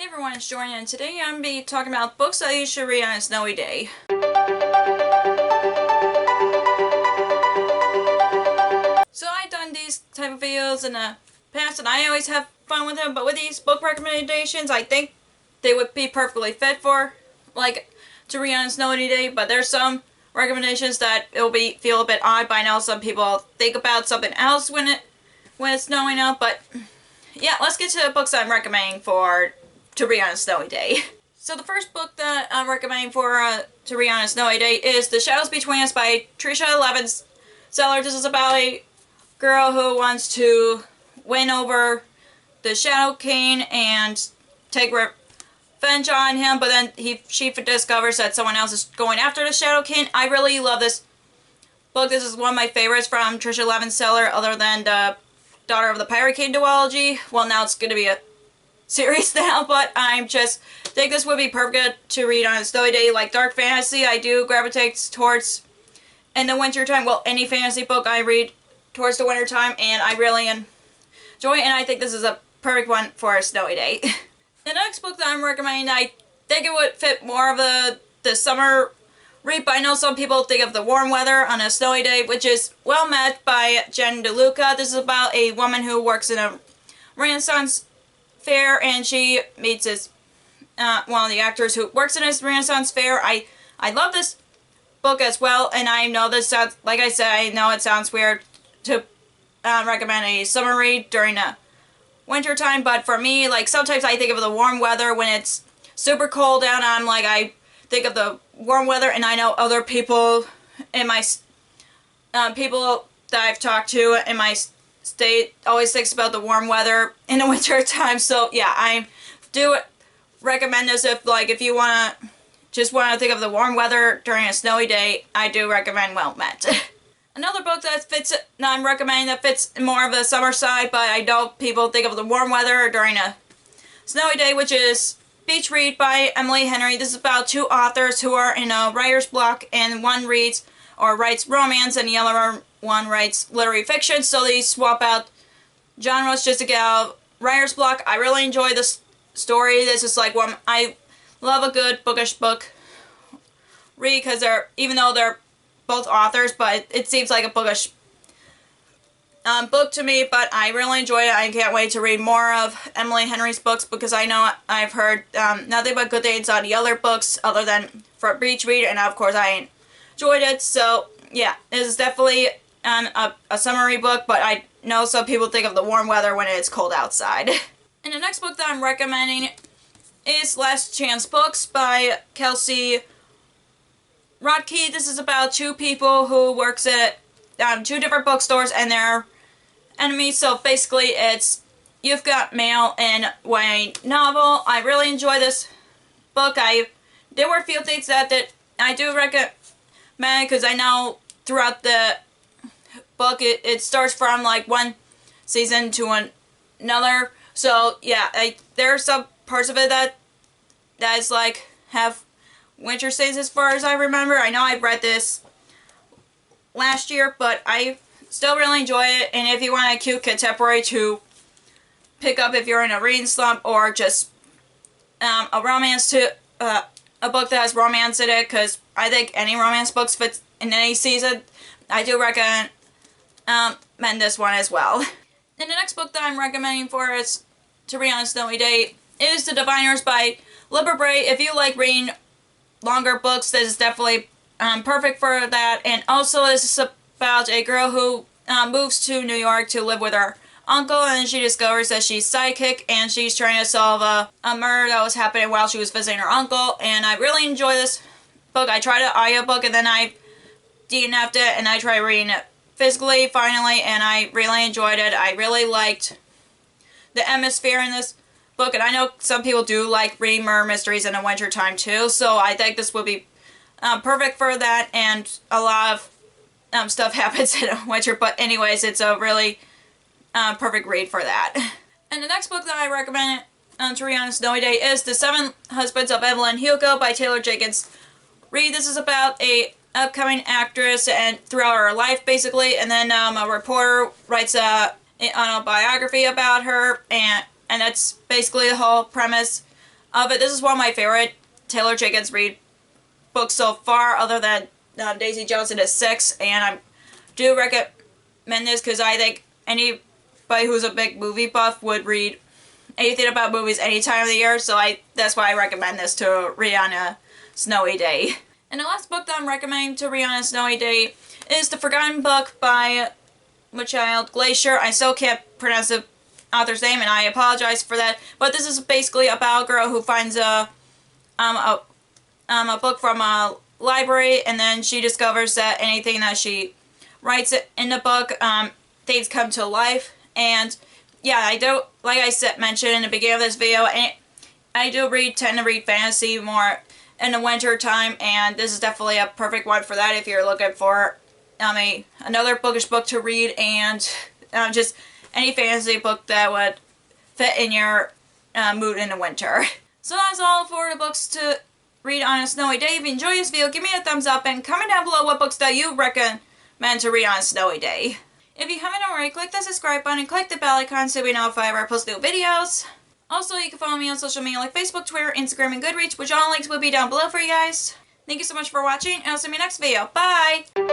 Hey everyone, it's Jordan, and today I'm going to be talking about books that you should read on a snowy day. So I've done these type of videos in the past, and I always have fun with them, but with these book recommendations, I think they would be perfectly fit for, to read on a snowy day, but there's some recommendations that it'll feel a bit odd, but I know some people think about something else when it's snowing out, but yeah, let's get to the books I'm recommending to read on a snowy day. So the first book that I'm recommending to read on a snowy day is The Shadows Between Us by Tricia Levenseller. This is about a girl who wants to win over the Shadow King and take revenge on him, but then she discovers that someone else is going after the Shadow King. I really love this book. This is one of my favorites from Tricia Levenseller, other than the Daughter of the Pirate King duology. Well, now it's going to be a series now, but I just think this would be perfect to read on a snowy day. Like dark fantasy, I do gravitate towards in the winter time. Well, any fantasy book I read towards the winter time, and I really enjoy it, and I think this is a perfect one for a snowy day. The next book that I'm recommending, I think it would fit more of the summer read, but I know some people think of the warm weather on a snowy day, which is Well Met by Jen DeLuca. This is about a woman who works in a Renaissance fair, and she meets one of the actors who works in this Renaissance fair. I love this book as well, and I know this sounds, like I said, I know it sounds weird to recommend a summer read during a winter time, but for me, like, sometimes I think of the warm weather when it's super cold out. I think of the warm weather, and I know other people in my people that I've talked to in my state always thinks about the warm weather in the winter time. So yeah, I do recommend this if you want to think of the warm weather during a snowy day. I do recommend Well Met. Another book that I'm recommending that fits more of the summer side, but I know people think of the warm weather during a snowy day, which is Beach Read by Emily Henry. This is about two authors who are in a writer's block, and one writes romance and the other one writes literary fiction, so they swap out genres just to get out of writer's block. I really enjoy this story. This is like one, I love a good bookish book read, because even though they're both authors, but it seems like a bookish book to me, but I really enjoy it. I can't wait to read more of Emily Henry's books, because I know I've heard nothing but good things on the other books other than for Beach Read, and of course I enjoyed it. So yeah, this is definitely a summery book, but I know some people think of the warm weather when it's cold outside. And the next book that I'm recommending is Last Chance Books by Kelsey Rodkey. This is about two people who works at two different bookstores, and they're enemies. So basically it's You've Got Mail and YA novel. I really enjoy this book. There were a few things that I do recommend, because I know throughout the book it starts from like one season to another. So yeah, there are some parts of it that is like have winter seasons as far as I remember. I know I read this last year, but I still really enjoy it. And if you want a cute contemporary to pick up if you're in a reading slump, or just a romance a book that has romance in it, because I think any romance books fits in any season, I do recommend this one as well. And the next book that I'm recommending to read on a snowy day is The Diviners by Libba Bray. If you like reading longer books, this is definitely perfect for that. And also, this is about a girl who moves to New York to live with her uncle, and she discovers that she's psychic, and she's trying to solve a murder that was happening while she was visiting her uncle. And I really enjoy this book. I tried an audiobook, and then I DNF'd it, and I tried reading it physically finally, and I really enjoyed it. I really liked the atmosphere in this book, and I know some people do like reading murder mysteries in the winter time too, so I think this would be perfect for that. And a lot of stuff happens in the winter, but anyways, it's a really perfect read for that. And the next book that I recommend to read on a snowy day is The Seven Husbands of Evelyn Hugo by Taylor Jenkins Reid. This is about a upcoming actress and throughout her life, basically, and then a reporter writes an autobiography about her, and that's basically the whole premise of it. This is one of my favorite Taylor Jenkins Reid books so far, other than Daisy Jones and His Six, and I do recommend this because I think anybody who's a big movie buff would read anything about movies any time of the year, so that's why I recommend this to read on a snowy day. And the last book that I'm recommending to read on a snowy day is The Forgotten Book by Michael Glaser. I still can't pronounce the author's name, and I apologize for that, but this is basically about a girl who finds a book from a library, and then she discovers that anything that she writes in the book, things come to life. And yeah, I do, like I mentioned in the beginning of this video, I do tend to read fantasy more in the winter time, and this is definitely a perfect one for that if you're looking for another bookish book to read, and just any fantasy book that would fit in your mood in the winter. So that's all for the books to read on a snowy day. If you enjoyed this video, give me a thumbs up and comment down below what books that you recommend to read on a snowy day. If you haven't already, click the subscribe button and click the bell icon so we know if I ever post new videos. Also, you can follow me on social media like Facebook, Twitter, Instagram, and Goodreads, which all links will be down below for you guys. Thank you so much for watching, and I'll see you in my next video. Bye!